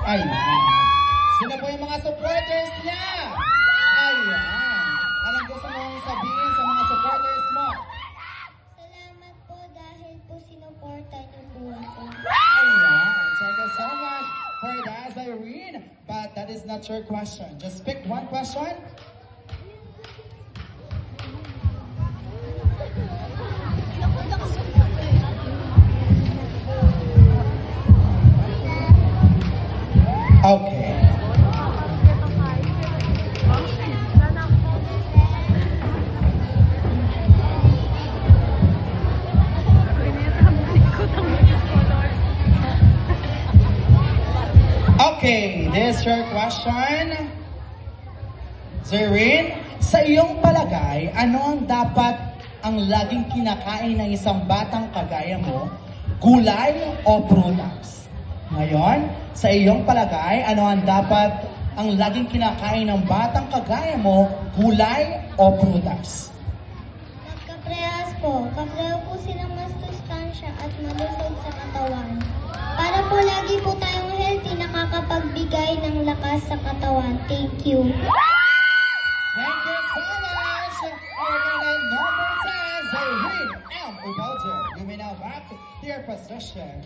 Ayan. Sino po yung mga supporters niya? Ayan. Anong gusto mong sabihin sa mga supporters mo? Salamat po dahil po sinuporta niyo po ako. Ayan. Thank you so much for that, Irene. But that is not your question. Just pick one question. Okay. Okay, this is your question. Zerine, sa iyong palagay, ano ang dapat ang laging kinakain ng isang batang kagaya mo? Gulay o prutas? Ngayon, sa iyong palagay, ano ang dapat ang laging kinakain ng batang kagaya mo? Gulay o prutas? Magkaprehas po. Kapareho po silang mas sustansya at malusog sa katawan. Para po lagi po tayong healthy, nakakapagbigay ng lakas sa katawan. Thank you. Thank you so much! Our winner number 10, Zerine M. Ubelter. You may now back to your position.